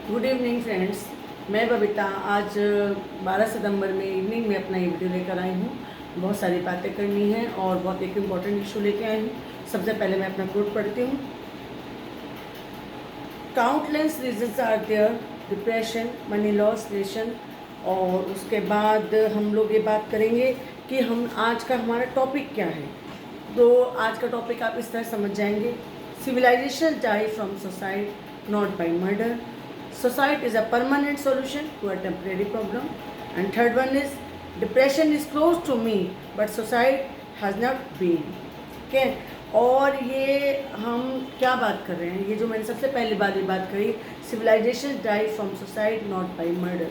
Good evening friends. मैं बबीता आज 12 सितंबर में इवनिंग में अपना ये वीडियो लेकर आई हूँ। बहुत सारी बातें करनी है और बहुत एक इम्पॉर्टेंट इशू लेके आई हूँ। सबसे पहले मैं अपना कोट पढ़ती हूँ। Countless reasons are there, depression, money loss, relation. और उसके बाद हम लोग ये बात करेंगे कि हम आज का हमारा टॉपिक क्या है। तो आज का टॉपिक आप इस तरह समझ जाएंगे। Civilization die from society, not by murder. Suicide is a permanent solution to a temporary problem. And third one is depression is close to me, but suicide has not been. Okay? और ये हम क्या बात कर रहे हैं, ये जो मैंने सबसे पहली बार ये बात करी, civilization die from suicide not by murder.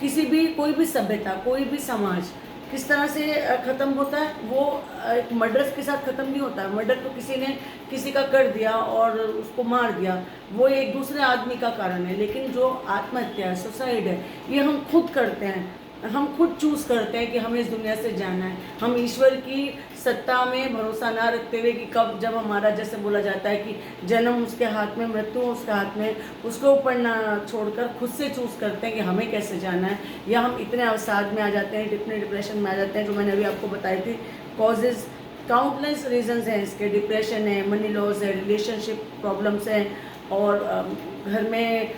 किसी भी कोई भी सभ्यता, कोई भी समाज किस तरह से ख़त्म होता है, वो एक मर्डर के साथ ख़त्म नहीं होता है. मर्डर तो किसी ने किसी का कर दिया और उसको मार दिया, वो एक दूसरे आदमी का कारण है. लेकिन जो आत्महत्या है, सुसाइड है, ये हम खुद करते हैं. हम खुद चूज़ करते हैं कि हमें इस दुनिया से जाना है. हम ईश्वर की सत्ता में भरोसा ना रखते हुए कि कब, जब हमारा, जैसे बोला जाता है कि जन्म उसके हाथ में, मृत्यु उसके हाथ में, उसके ऊपर ना छोड़कर खुद से चूज़ करते हैं कि हमें कैसे जाना है. या हम इतने अवसाद में आ जाते हैं, इतने डिप्रेशन में आ जाते हैं, जो मैंने अभी आपको बताई थी कॉजेज़. काउंटलेस रीजंस हैं इसके. डिप्रेशन है, मनी लॉस है, रिलेशनशिप प्रॉब्लम्स हैं, और घर में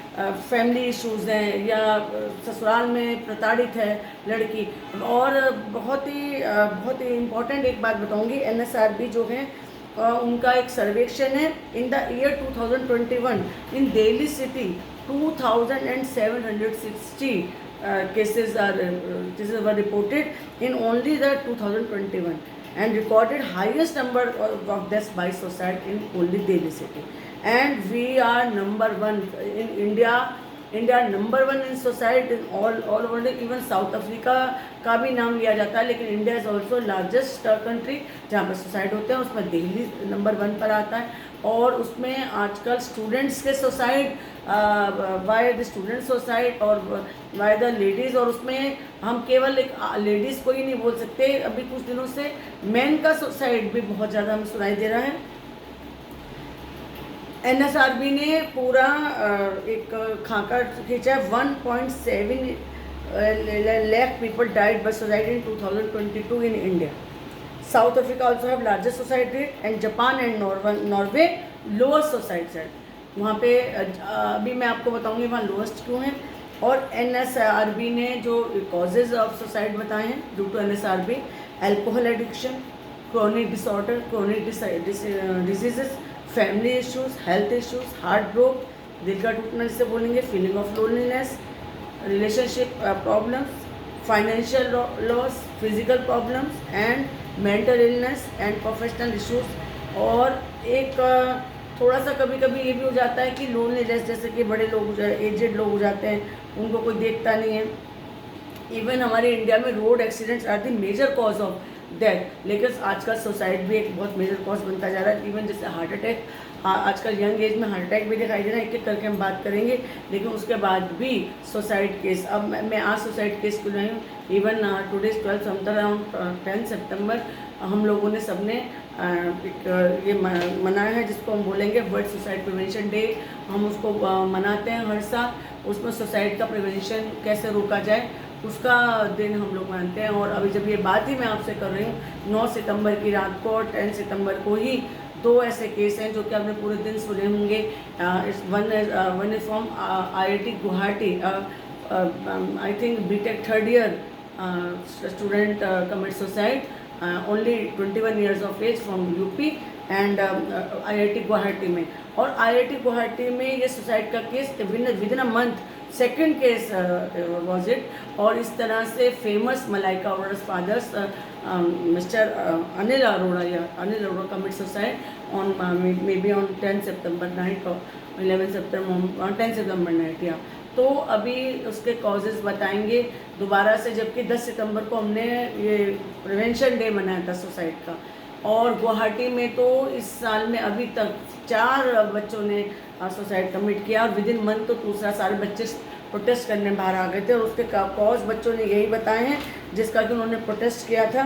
फैमिली इश्यूज़ हैं, या ससुराल में प्रताड़ित है लड़की. और बहुत ही इम्पोर्टेंट एक बात बताऊंगी. NSRB जो है उनका एक सर्वेक्षण है. In the year 2021 in Delhi city 2760 cases were reported in only the 2021 and recorded highest number of deaths by suicide in only Delhi city. And we are number one in India. India number one in suicide in all over the, even South Africa का भी नाम लिया जाता है. लेकिन India is also largest country जहाँ पर suicide होते हैं, उसमें दिल्ली नंबर 1 पर आता है. और उसमें आजकल स्टूडेंट्स के suicide, why the student suicide और वाई द लेडीज़. और उसमें हम केवल एक लेडीज़ को ही नहीं बोल सकते. अभी कुछ दिनों से मैन का सुसाइड भी बहुत ज़्यादा हमें सुनाई दे रहा है. NSRB ने पूरा एक खाका खींचा है. 1.7 lakh people died by suicide in 2022 in India. South Africa also have largest suicide rate, and Japan and Norway lower suicide rate. वहाँ पे अभी मैं आपको बताऊँगी वहाँ लोएस्ट क्यों है. और NSRB ने जो कॉजेज़ ऑफ सुसाइड बताए हैं due to NSRB: alcohol addiction, chronic disorder, chronic diseases, family issues, health issues, heart broke, दिल का टूटना जिसे बोलेंगे, feeling of loneliness, relationship problems, financial loss, physical problems and mental illness and professional issues. और एक थोड़ा सा कभी कभी ये भी हो जाता है कि लोनलीनेस, जैसे कि बड़े लोग, एजेड लोग हो जाते हैं, उनको कोई देखता नहीं है. इवन हमारे इंडिया में road accidents are the major cause of death. लेकिन आजकल सुसाइड भी एक बहुत मेजर कॉज बनता जा रहा है. इवन जैसे हार्ट अटैक, आजकल यंग एज में हार्ट अटैक भी दिखाई दे रहा है. एक एक करके हम बात करेंगे. लेकिन उसके बाद भी सुसाइड केस, अब मैं आज सुसाइड केस को लाई हूँ. इवन टुडे 12 समथिंग अराउंड 10 सितंबर हम लोगों ने सबने एक ये मनाया है, जिसको हम बोलेंगे वर्ल्ड सुसाइड प्रिवेंशन डे. हम उसको मनाते हैं हर साल. उसमें सुसाइड का प्रिवेंशन कैसे रोका जाए उसका दिन हम लोग मानते हैं. और अभी जब ये बात ही मैं आपसे कर रही हूँ, 9 सितंबर की रात को और 10 सितंबर को ही 2 ऐसे केस हैं जो कि आपने पूरे दिन सुने होंगे. One is from IIT Guwahati. I think BTech third year student commit suicide, only 21 years of age from UP and IIT Guwahati में. और IIT गुवाहाटी में ये सुसाइड का case within a month second case was it. और इस तरह से famous Malaika Arora's fathers mister Anil Arora commit suicide on maybe on 10 सितंबर नाइट और 11 सितंबर 10 सितंबर नाइट. या तो अभी उसके कॉजेज़ बताएंगे दोबारा से, जबकि 10 सितंबर को हमने ये प्रिवेंशन डे मनाया था सुसाइड का. और गुवाहाटी में तो इस साल में अभी तक 4 बच्चों ने सुसाइड कमिट किया. और विद इन मंथ तो दूसरा सारे बच्चे प्रोटेस्ट करने बाहर आ गए थे. और उसके कॉज बच्चों ने यही बताए हैं जिसका कि उन्होंने प्रोटेस्ट किया था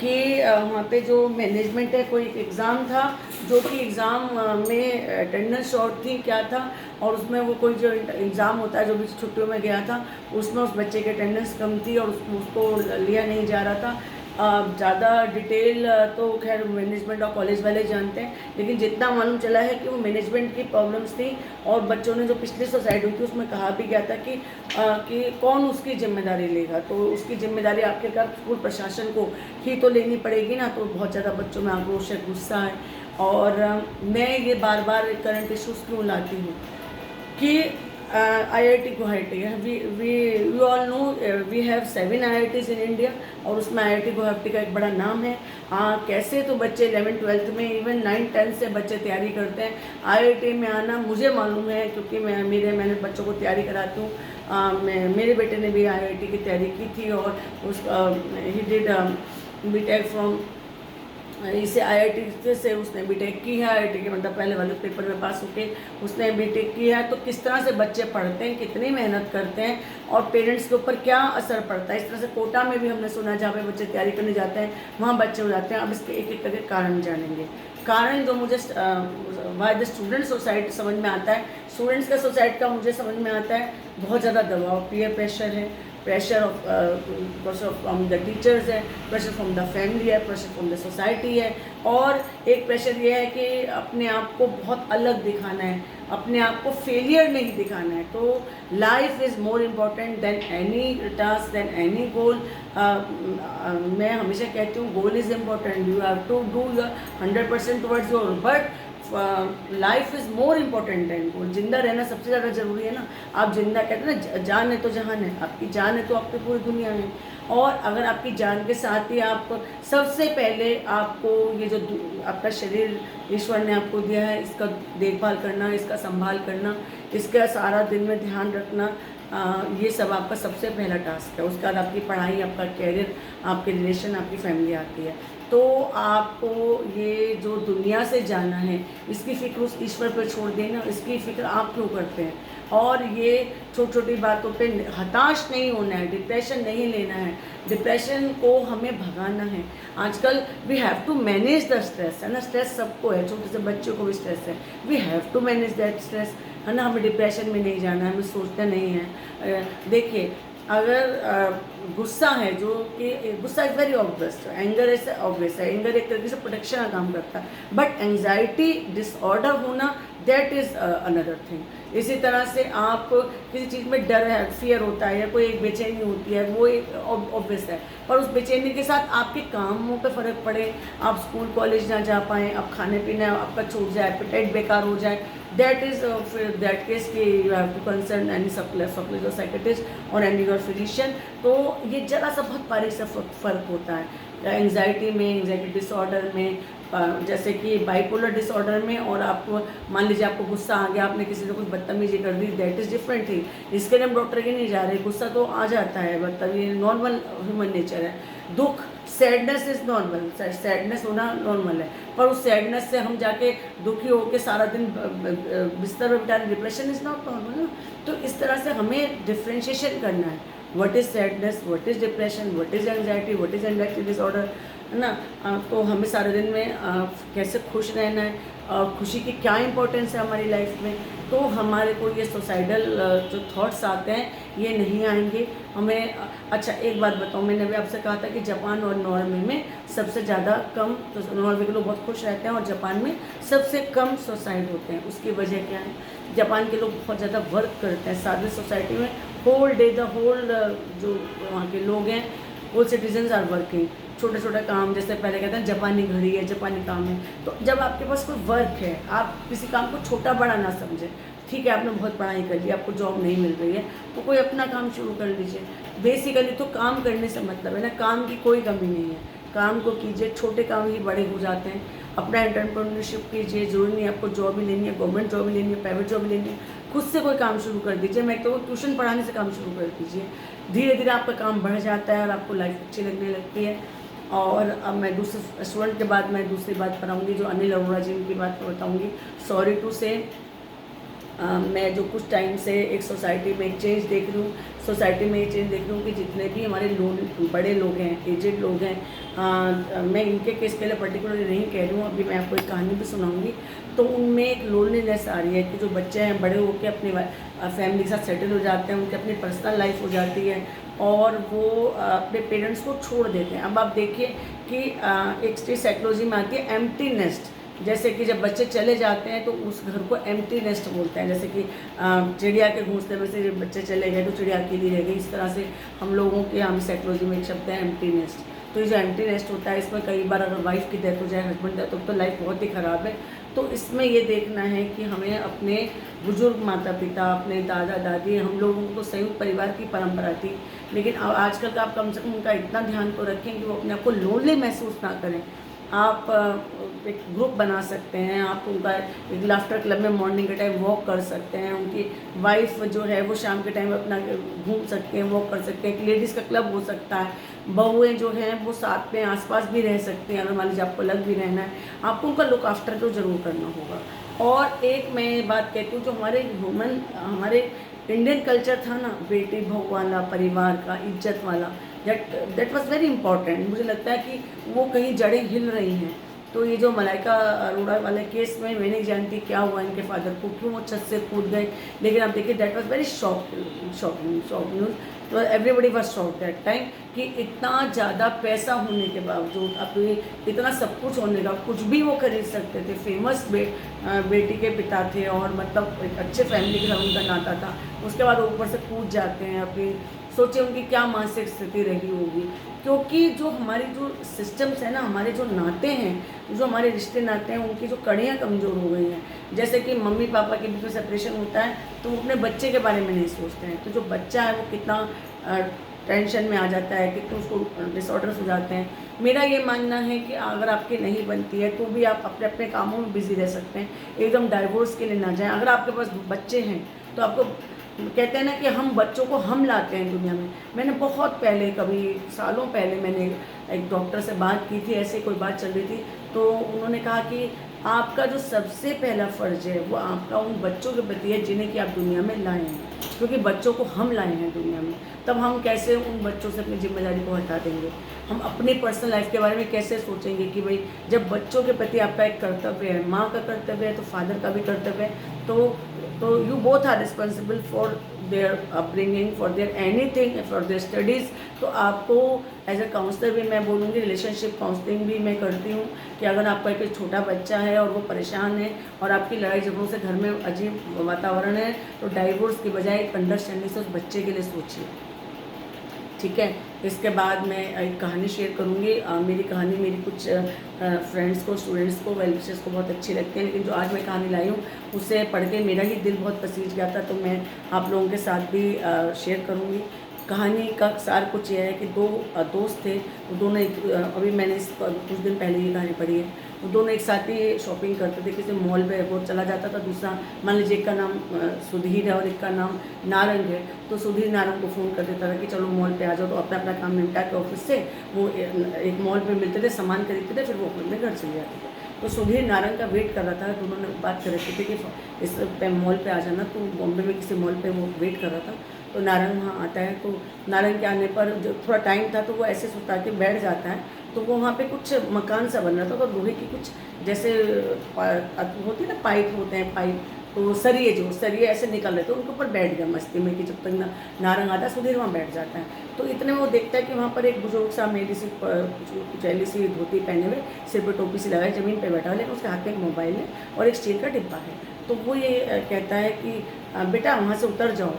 कि वहाँ पे जो मैनेजमेंट है, कोई एक एग्ज़ाम था जो कि एग्ज़ाम में अटेंडेंस शॉर्ट थी, क्या था, और उसमें वो कोई जो एग्ज़ाम होता है जो भी छुट्टियों में गया था, उसमें उस बच्चे की अटेंडेंस कम थी और उसको लिया नहीं जा रहा था। ज़्यादा डिटेल तो खैर मैनेजमेंट और कॉलेज वाले जानते हैं, लेकिन जितना मालूम चला है कि वो मैनेजमेंट की प्रॉब्लम्स थी, और बच्चों ने जो पिछली सुसाइड हुई थी उसमें कहा भी गया था कि कौन उसकी जिम्मेदारी लेगा। तो उसकी जिम्मेदारी आखिरकार स्कूल प्रशासन को ही तो लेनी पड़ेगी ना। तो बहुत ज़्यादा बच्चों में आक्रोश है, गुस्सा है। और मैं ये बार बार करंट इशूज़ क्यों लाती हूँ कि IIT गुवाहाटी है, we you all know we have 7 IITs in India, और उसमें IIT गुवाहाटी का एक बड़ा नाम है। कैसे तो बच्चे 11th-12th में, इवन 9th-10th से बच्चे तैयारी करते हैं। IIT में आना मुझे मालूम है क्योंकि मैंने बच्चों को तैयारी कराती हूँ। मेरे बेटे ने भी IIT की तैयारी की थी, और उस ही डिड BTech फ्रॉम इसे IIT से उसने BTech की है। IIT के मतलब पहले वाले पेपर में पास होके उसने BTech की है। तो किस तरह से बच्चे पढ़ते हैं, कितनी मेहनत करते हैं, और पेरेंट्स के ऊपर क्या असर पड़ता है। इस तरह से कोटा में भी हमने सुना, जहाँ पे बच्चे तैयारी करने जाते हैं वहाँ बच्चे हो जाते हैं। अब इसके एक एक करके कारण जानेंगे। कारण जो मुझे वाई द स्टूडेंट सुसाइड समझ में आता है, स्टूडेंट्स का सुसाइड का मुझे समझ में आता है, बहुत ज़्यादा दबाव, पीयर प्रेशर है, प्रेशर फ्रॉम द टीचर्स है, प्रेशर फ्रॉम द फैमिली है, प्रेशर फ्रॉम द सोसाइटी है, और एक प्रेशर ये है कि अपने आप को बहुत अलग दिखाना है, अपने आप को फेलियर नहीं दिखाना है। तो life is more important than any task, than any goal. मैं हमेशा कहती हूँ goal is important, you have to do your 100% towards your, but life is more important than goal. जिंदा रहना सबसे ज़्यादा ज़रूरी है ना। आप जिंदा कहते हैं ना, जान है तो जहान है। आपकी जान है तो आपकी पूरी दुनिया है, और अगर आपकी जान के साथ ही आप सबसे पहले आपको ये जो आपका शरीर ईश्वर ने आपको दिया है, इसका देखभाल करना, इसका संभाल करना, इसका सारा दिन में ध्यान रखना, ये सब आपका सबसे पहला टास्क है। उसके बाद आपकी पढ़ाई, आपका कैरियर, आपके रिलेशन, आपकी फैमिली आती है। तो आपको ये जो दुनिया से जाना है, इसकी फ़िक्र उस ईश्वर पर छोड़ देना, इसकी फ़िक्र आप क्यों करते हैं। और ये छोटी छोटी बातों पे हताश नहीं होना है, डिप्रेशन नहीं लेना है। डिप्रेशन को हमें भगाना है। आजकल we have to manage the stress, है ना। स्ट्रेस सबको है, छोटे से बच्चों को भी स्ट्रेस है। We have to manage that stress, है ना। हमें डिप्रेशन में नहीं जाना है, हमें सोचना नहीं है। देखिए, अगर गुस्सा है, जो कि गुस्सा इज़ वेरी ऑब्वियस, एंगर ऐसे ऑब्वियस है, एंगर एक तरीके से प्रोटेक्शन का काम करता है, बट एंग्जाइटी डिसऑर्डर होना दैट इज़ अनदर थिंग। इसी तरह से आप किसी चीज़ में डर है, फियर होता है, या कोई एक बेचैनी होती है, वो एक ऑब्वियस है, पर उस बेचैनी के साथ आपके कामों पे फ़र्क पड़े, आप स्कूल कॉलेज ना जा पाएँ, आप खाने पीने आपका छूट जाए, एपेटाइट बेकार हो जाए, दैट इज़ फिर दैट केस कि you have to concern any psychologist और साइकेट्रिस्ट और एनी योर फिजिशियन। तो ये ज़रा सा बहुत बारीक सा फ़र्क होता है एंग्जाइटी में, एंग्जाइटी डिसऑर्डर में, जैसे कि बाइपोलर डिसऑर्डर में। और आपको मान लीजिए आपको गुस्सा आ गया, आपने किसी से कुछ बदतमीजी कर दी, दैट इज़ डिफरेंट थिंग। इसके लिए हम डॉक्टर के नहीं जा रहे, गुस्सा तो आ जाता है, मतलब ये नॉर्मल ह्यूमन नेचर है। दुख, सैडनेस इज़ नॉर्मल, सैडनेस होना नॉर्मल है, पर उस सैडनेस से हम जाके दुखी होकर सारा दिन बिस्तर पर बिठा रहे, डिप्रेशन इज़ नॉट नॉर्मल ना। तो इस तरह से हमें डिफ्रेंशिएशन करना है, what is sadness, what is depression, what is anxiety, what is anxiety disorder, है ना। तो हमें सारे दिन में कैसे खुश रहना है, खुशी की क्या इंपॉर्टेंस है हमारी लाइफ में। तो हमारे को ये सुसाइडल जो थॉट्स आते हैं ये नहीं आएंगे हमें। अच्छा, एक बात बताऊँ, मैंने भी आपसे कहा था कि जापान और नॉर्वे में सबसे ज़्यादा कम, तो नॉर्वे के लोग बहुत खुश रहते हैं और जापान में सबसे कम सुसाइड होते हैं। उसकी वजह क्या है? जापान के लोग बहुत ज़्यादा वर्क करते हैं, सारे सोसाइटी में होल डे द होल जो वहाँ के लोग हैं, वो सिटीजन्स आर वर्किंग। छोटे छोटे काम, जैसे पहले कहते हैं जापानी घड़ी है, जापानी काम है। तो जब आपके पास कोई वर्क है, आप किसी काम को छोटा बड़ा ना समझें। ठीक है, आपने बहुत पढ़ाई कर ली, आपको जॉब नहीं मिल रही है, तो कोई अपना काम शुरू कर लीजिए। बेसिकली तो काम करने से मतलब है ना, काम की कोई कमी नहीं है, काम को कीजिए। छोटे काम ही बड़े हो जाते हैं। अपना एंटरप्रेन्योरशिप कीजिए, जरूरी नहीं आपको जॉब ही लेनी है, गवर्नमेंट जॉब ही लेनी है, प्राइवेट जॉब ही लेनी है। खुद से कोई काम शुरू कर दीजिए। मैं तो ट्यूशन पढ़ाने से काम शुरू कर दीजिए। धीरे धीरे आपका काम बढ़ जाता है और आपको लाइफ अच्छी लगने लगती है। और अब मैं दूसरे स्टूडेंट के बाद मैं दूसरी बात पढ़ाऊँगी, जो अनिल अरोड़ा जी की बात बताऊँगी। सॉरी टू से मैं जो कुछ टाइम से एक सोसाइटी में एक चेंज देख रही हूँ, सोसाइटी में ये चेंज देख रही हूँ कि जितने भी हमारे लोग बड़े लोग हैं, एजेड लोग हैं, मैं इनके केस के लिए पर्टिकुलरली नहीं कह रही हूँ, अभी मैं आपको एक कहानी भी सुनाऊंगी। तो उनमें एक लोनलीनेस आ रही है कि जो बच्चे हैं बड़े होकर अपनी फैमिली के साथ सेटल हो जाते हैं, उनकी अपनी पर्सनल लाइफ हो जाती है और वो अपने पेरेंट्स को छोड़ देते हैं। अब आप देखिए कि एक स्टेज साइकोलॉजी में आती है एम्प्टी नेस्ट, जैसे कि जब बच्चे चले जाते हैं तो उस घर को एम्प्टी नेस्ट बोलते हैं। जैसे कि चिड़िया के घोंसले में से जब बच्चे चले गए तो चिड़िया अकेली रह गई, इस तरह से हम लोगों के हम साइकोलॉजी में एक शब्द है एम्प्टी नेस्ट। तो ये जो एम्प्टी नेस्ट होता है, इसमें कई बार अगर वाइफ की डेथ हो जाए, हस्बैंड डेथ हो, तो लाइफ बहुत ही ख़राब है। तो इसमें ये देखना है कि हमें अपने बुजुर्ग माता पिता, अपने दादा दादी, हम लोगों को संयुक्त परिवार की परंपरा थी, लेकिन अब आजकल का आप कम से कम उनका इतना ध्यान तो रखें कि वो अपने आप को लोनली महसूस ना करें। आप एक ग्रुप बना सकते हैं, आप उनका एक लाफ्टर क्लब में मॉर्निंग के टाइम वॉक कर सकते हैं, उनकी वाइफ जो है वो शाम के टाइम अपना घूम सकते हैं, वॉक कर सकते हैं, एक लेडीज़ का क्लब हो सकता है, बहुएँ जो हैं वो साथ में आसपास भी रह सकती हैं। अगर मान लीजिए आपको अलग भी रहना है, आपको उनका लुक आफ्टर तो ज़रूर करना होगा। और एक मैं बात कहती हूँ, जो हमारे इंडियन कल्चर था ना, बेटी बहू वाला, परिवार का इज्जत वाला, दैट वाज वेरी इंपॉर्टेंट। मुझे लगता है कि वो कहीं जड़ें हिल रही हैं। तो ये जो मलाइका अरोड़ा वाले केस में मैं नहीं जानती क्या हुआ इनके फादर को, क्यों वो छत से कूद गए, लेकिन आप देखिए that was very shocking news. तो everybody was shocked that time कि इतना ज़्यादा पैसा होने के बावजूद, अपने इतना सब कुछ होने का, कुछ भी वो खरीद सकते थे, फेमस बेटी के पिता थे और मतलब एक अच्छे फैमिली के साथ उनका नाता था, उसके बाद ऊपर से कूद जाते हैं। अपनी सोचिए उनकी क्या मानसिक स्थिति रही होगी, क्योंकि जो हमारी जो सिस्टम्स हैं ना, हमारे जो नाते हैं, जो हमारे रिश्ते नाते हैं, उनकी जो कड़ियाँ कमज़ोर हो गई हैं। जैसे कि मम्मी पापा के बीच में सेपरेशन होता है तो वो अपने बच्चे के बारे में नहीं सोचते हैं, तो जो बच्चा है वो कितना टेंशन में आ जाता है, कितने उसको डिसऑर्डर्स हो जाते हैं। मेरा ये मानना है कि अगर आपकी नहीं बनती है तो भी आप अपने अपने कामों में बिजी रह सकते हैं, एकदम डाइवोर्स के लिए ना जाएं। अगर आपके पास बच्चे हैं तो आपको कहते हैं ना कि हम बच्चों को हम लाते हैं दुनिया में। मैंने बहुत पहले, कभी सालों पहले, मैंने एक डॉक्टर से बात की थी, ऐसे कोई बात चल रही थी, तो उन्होंने कहा कि आपका जो सबसे पहला फ़र्ज़ है वो आपका उन बच्चों के प्रति है जिन्हें कि आप दुनिया में लाए हैं, क्योंकि बच्चों को हम लाए हैं दुनिया में। तब हम कैसे उन बच्चों से अपनी जिम्मेदारी को हटा देंगे? हम अपनी पर्सनल लाइफ के बारे में कैसे सोचेंगे कि भाई जब बच्चों के प्रति आपका एक कर्तव्य है, माँ का कर्तव्य है तो फादर का भी कर्तव्य है, तो you both are responsible for their upbringing, for their anything, for their studies. तो आपको एज ए काउंसलर भी मैं बोलूँगी, रिलेशनशिप काउंसलिंग भी मैं करती हूँ कि अगर आपका एक छोटा बच्चा है और वो परेशान है और आपकी लड़ाई झगड़ों से घर में अजीब वातावरण है, तो डाइवोर्स की बजाय एक अंडरस्टैंडिंग से उस बच्चे के लिए सोचिए, ठीक है। इसके बाद मैं एक कहानी शेयर करूँगी। मेरी कहानी मेरी कुछ फ्रेंड्स को, स्टूडेंट्स को, वेल विशर्स को बहुत अच्छी लगती है, लेकिन जो आज मैं कहानी लाई हूँ उसे पढ़ के मेरा ही दिल बहुत पसीज गया था, तो मैं आप लोगों के साथ भी शेयर करूँगी। कहानी का सार कुछ यह है कि दो दोस्त थे, वो दोनों अभी मैंने कुछ दिन पहले ये कहानी पढ़ी है। वो दोनों एक साथ ही शॉपिंग करते थे, किसी मॉल पे वो चला जाता था, दूसरा मान लीजिए एक का नाम सुधीर है और एक का नाम नारंग है, तो सुधीर नारंग को फ़ोन कर देता था कि चलो मॉल पे आ जाओ, तो अपना अपना काम निपटा के ऑफिस से वो एक मॉल पे मिलते थे, सामान खरीदते थे, फिर वो अपने घर चले जाते थे। तो सुधीर नारंग का वेट कर रहा था, दोनों ने बात कर रहे थे कि इस मॉल पे आ जाना, तो बॉम्बे में किसी मॉल पे वो वेट कर रहा था। तो नारंग वहाँ आता है, तो नारंग के आने पर जो थोड़ा टाइम था तो वो ऐसे सुता के बैठ जाता है, तो वो वहाँ पे कुछ मकान सा बन रहा था, तो लोहे की कुछ जैसे होती है ना, पाइप होते हैं, पाइप, तो सरिये ऐसे निकल रहे थे, उनके ऊपर बैठ गया मस्ती में कि जब तक नारंग आता है सुधीर वहाँ बैठ जाता है। तो इतने में वो देखता है कि वहाँ पर एक बुजुर्ग सा मेरी सी कुचैली सी धोती पहने हुए, सिर पर टोपी सी लगाए, ज़मीन पे बैठा है, लेकिन उसके हाथ में एक मोबाइल है और एक स्टील का डिब्बा है। तो वो ये कहता है कि बेटा वहाँ से उतर जाओ,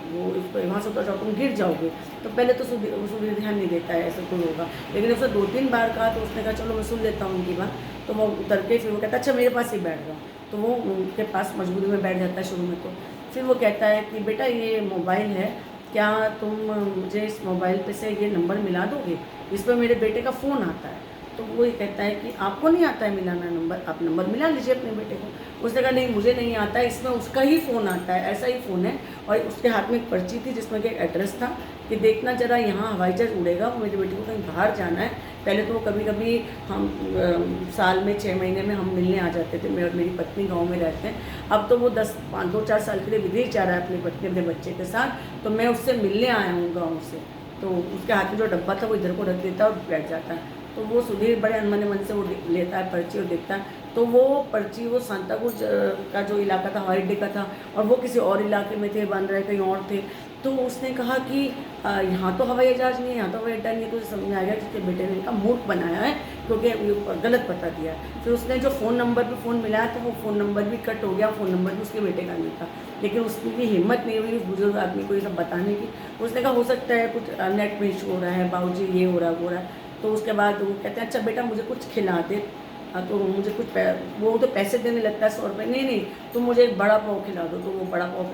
वहाँ से उतर जाओ, तुम गिर जाओगे। तो पहले तो सुधीर ध्यान नहीं देता है, ऐसा कोई होगा, लेकिन उसने 2-3 बार कहा, तो उसने कहा चलो मैं सुन लेता हूँ उनकी बात। तो वो उतर के फिर वो कहता अच्छा मेरे पास ही बैठ जाओ, तो वो उनके पास मजबूरी में बैठ जाता है शुरू में। तो फिर वो कहता है कि बेटा ये मोबाइल है, क्या तुम मुझे इस मोबाइल पे से ये नंबर मिला दोगे, इस पर मेरे बेटे का फ़ोन आता है। तो वो ये कहता है कि आपको नहीं आता है मिलाना नंबर, आप नंबर मिला लीजिए अपने बेटे को। उसने कहा नहीं मुझे नहीं आता है, इसमें उसका ही फ़ोन आता है, ऐसा ही फ़ोन है। और उसके हाथ में एक पर्ची थी जिसमें कि एक एड्रेस था कि देखना ज़रा यहाँ हवाई जहाज उड़ेगा, वो मेरे बेटे को कहीं बाहर जाना है, पहले तो वो कभी कभी हम साल में 6 महीने में हम मिलने आ जाते थे। मैं और मेरी पत्नी गांव में रहते हैं। अब तो वो 2-4 साल के लिए विदेश जा रहा है अपनी पत्नी अपने बच्चे के साथ, तो मैं उससे मिलने आया हूँ गाँव से। तो उसके हाथ में जो डब्बा था वो इधर को रख देता है और बैठ जाता है। तो वो सुधीर बड़े अनमने मन से वो लेता है पर्ची और देखता है। तो वो पर्ची वो सांताक्रूज का जो इलाका था हवाई अड्डे का था, और वो किसी और इलाके में थे, बांद्रा कहीं और थे। तो उसने कहा कि यहाँ तो हवाई जहाज़ नहीं है, यहाँ तो हवाई अड्डा नहीं है। तो समझ में आ गया कि उसके बेटे ने इनका मूर्ख बनाया है, क्योंकि गलत पता दिया है। फिर उसने जो फ़ोन नंबर पे फ़ोन मिलाया तो वो फ़ोन नंबर भी कट हो गया, फ़ोन नंबर भी उसके बेटे का नहीं था। लेकिन उसकी भी हिम्मत नहीं हुई उस बुजुर्ग आदमी को ये सब बताने की। उसने कहा हो सकता है कुछ नेट में इशू हो रहा है, बाबूजी ये हो रहा वो हो रहा है। तो उसके बाद वो कहते हैं अच्छा बेटा मुझे कुछ खिला दे। तो मुझे कुछ वो तो पैसे देने लगता है 100 रुपये। नहीं नहीं, तुम मुझे एक बड़ा पाव खिला दो। तो वो बड़ा पाव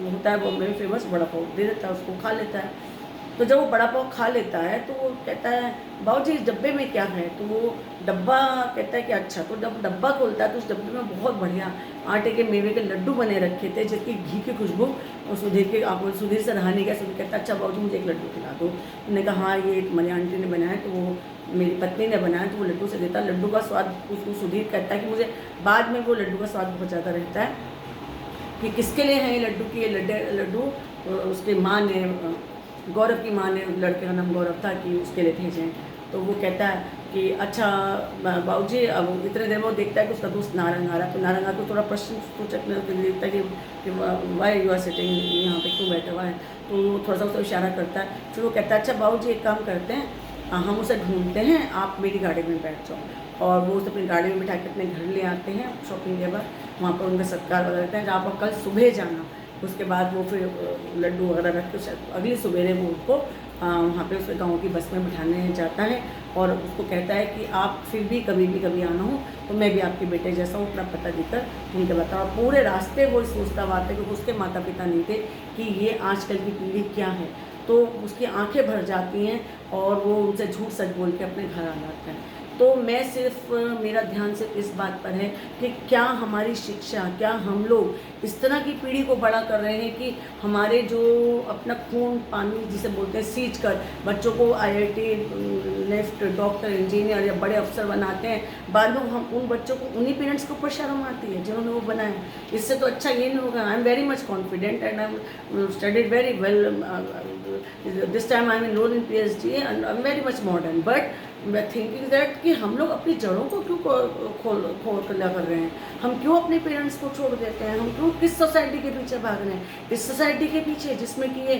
होता है बॉम्बे में फेमस, बड़ा पाव दे देता है, उसको खा लेता है। तो जब वो बड़ा पाव खा लेता है तो वो कहता है बाबूजी इस डब्बे में क्या है। तो वो डब्बा कहता है कि अच्छा। तो जब डब्बा खोलता है तो उस डब्बे में बहुत बढ़िया आटे के मेवे के लड्डू बने रखे थे, जिसकी घी की खुशबू और सुधीर से रहा नहीं गया। सुधीर कहता है अच्छा बाबूजी मुझे एक लड्डू खिला दो। उन्होंने कहा हाँ ये मेरी आंटी ने बनाया, तो वो मेरी पत्नी ने बनाया। तो वो लड्डू से देता, लड्डू का स्वाद उसको सुधीर कहता है कि मुझे बाद में वो लड्डू का स्वाद बहुत ज़्यादा रहता है कि किसके लिए है ये लड्डू की। ये लड्डू उसकी माँ ने, गौरव की माँ ने, लड़के का नाम गौरव था, कि उसके लिए भेजे। तो वो कहता है कि अच्छा बाबूजी। अब इतने देर में वो देखता है कि उसका दोस्त नारंग आ रहा है। तो नारंग को थोड़ा प्रश्न पूछने देखता है कि वाई यू आर सिटिंग, यहाँ पे क्यों बैठा हुआ है। तो वो थोड़ा सा उसको इशारा करता है। फिर वो कहता है अच्छा बाबूजी एक काम करते हैं, हम उसे ढूंढते हैं, आप मेरी गाड़ी में बैठ जाओ। और वो उसे अपनी गाड़ी में बिठा के अपने घर ले आते हैं शॉपिंग के बाद। वहाँ पर उनका सत्कार वगैरह करते हैं। जहाँ पर कल सुबह जाना, उसके बाद वो फिर लड्डू वगैरह रख के अगली सवेरे वो उनको वहाँ पे उसके गाँव की बस में बिठाने जाता है। और उसको कहता है कि आप फिर भी कभी आना हो तो मैं भी आपके बेटे जैसा हूँ, अपना पता देकर उनके बताओ। पूरे रास्ते वो सोचता हुआ था, क्योंकि उसके माता पिता नहीं थे, कि ये आजकल की पीढ़ी क्या है। तो उसकी आंखें भर जाती हैं और वो उनसे झूठ सच बोल के अपने घर आ जाता है। तो मैं सिर्फ, मेरा ध्यान सिर्फ इस बात पर है कि क्या हमारी शिक्षा, क्या हम लोग इस तरह की पीढ़ी को बड़ा कर रहे हैं कि हमारे जो अपना खून पानी जिसे बोलते हैं सींच कर बच्चों को IIT, नेफ्ट, डॉक्टर, इंजीनियर या बड़े अफसर बनाते हैं। बाद में हम उन बच्चों को, उन्हीं पेरेंट्स के ऊपर शर्म आती है जिन्होंने वो बनाया। इससे तो अच्छा ये नहीं होगा। I am very much confident and I am studied very well. This time I am enrolled in PhD and I am very much modern. But मैं थिंकिंग दैट कि हम लोग अपनी जड़ों को क्यों खोल कर रहे हैं। हम क्यों अपने पेरेंट्स को छोड़ देते हैं। हम क्यों किस सोसाइटी के पीछे भाग रहे हैं। इस सोसाइटी के पीछे जिसमें कि ये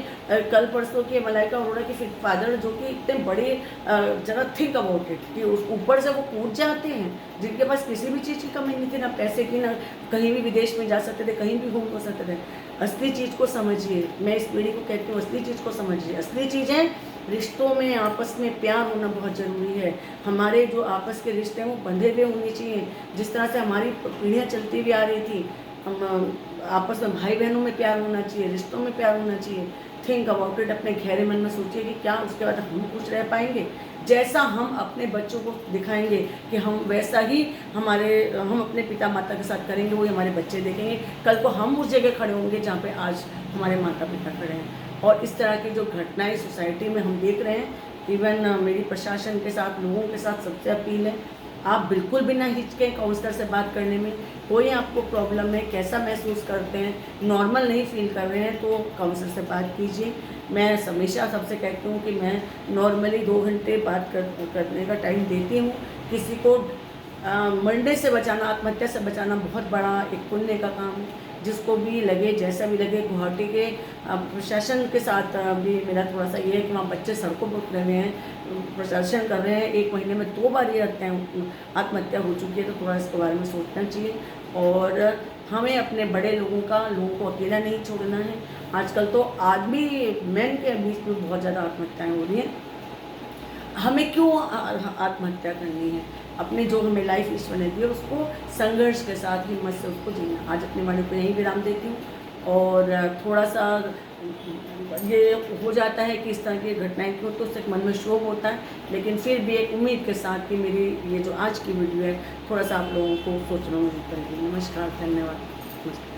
कल परसों के मलाइका अरोड़ा के फादर, जो कि इतने बड़े जरा थिंक अबाउट इट, कि उस ऊपर से वो कूद जाते हैं, जिनके पास किसी भी चीज़ की कमी नहीं थी, ना पैसे की, ना कहीं भी विदेश में जा सकते थे, कहीं भी घूम हो सकते थे। असली चीज़ को समझिए। मैं इस पीढ़ी को कहती हूँ असली चीज़ को समझिए। असली चीज़ें रिश्तों में, आपस में प्यार होना बहुत ज़रूरी है। हमारे जो आपस के रिश्ते हैं वो बंधे हुए होने चाहिए। जिस तरह से हमारी पीढ़ियाँ चलती हुई आ रही थी, हम आपस में भाई बहनों में प्यार होना चाहिए, रिश्तों में प्यार होना चाहिए। Think about it. अपने गहरे मन में सोचिए कि क्या उसके बाद हम खुश रह पाएंगे। जैसा हम अपने बच्चों को दिखाएंगे कि हम वैसा ही हम अपने पिता माता के साथ करेंगे, वही हमारे बच्चे देखेंगे। कल को हम उस जगह खड़े होंगे जहाँ पे आज हमारे माता पिता खड़े हैं। और इस तरह की जो घटनाएं सोसाइटी में हम देख रहे हैं, इवन मेरी प्रशासन के साथ, लोगों के साथ सबसे अपील है, आप बिल्कुल भी ना हिचकें काउंसलर से बात करने में। कोई आपको प्रॉब्लम है, कैसा महसूस करते हैं, नॉर्मल नहीं फील कर रहे हैं, तो काउंसलर से बात कीजिए। मैं हमेशा सबसे कहती हूँ कि मैं नॉर्मली 2 घंटे बात करने का टाइम देती हूँ। किसी को मरने से बचाना, आत्महत्या से बचाना बहुत बड़ा एक पुण्य का काम है। जिसको भी लगे, जैसा भी लगे। गुवाहाटी के प्रशासन के साथ भी मेरा थोड़ा सा ये है कि वहाँ बच्चे सड़कों पर उतरे हुए हैं, प्रदर्शन कर रहे हैं। 1 महीने में 2 बार ये आत्महत्या हो चुकी है। तो थोड़ा इसके बारे में सोचना चाहिए। और हमें अपने बड़े लोगों को अकेला नहीं छोड़ना है। आजकल तो आदमी मैन के बीच में बहुत ज़्यादा आत्महत्याएँ हो रही हैं। हमें क्यों आत्महत्या करनी है। अपनी जो हमें लाइफ ईश्वर ने दी है उसको संघर्ष के साथ, हिम्मत से उसको जीना। आज अपनी वाणी को यहीं विराम देती हूँ। और थोड़ा सा ये हो जाता है कि इस तरह की घटनाएं क्यों, तो उससे मन में शोक होता है। लेकिन फिर भी एक उम्मीद के साथ कि मेरी ये जो आज की वीडियो है थोड़ा सा आप लोगों को सोचना मदद करेगी। नमस्कार, धन्यवाद।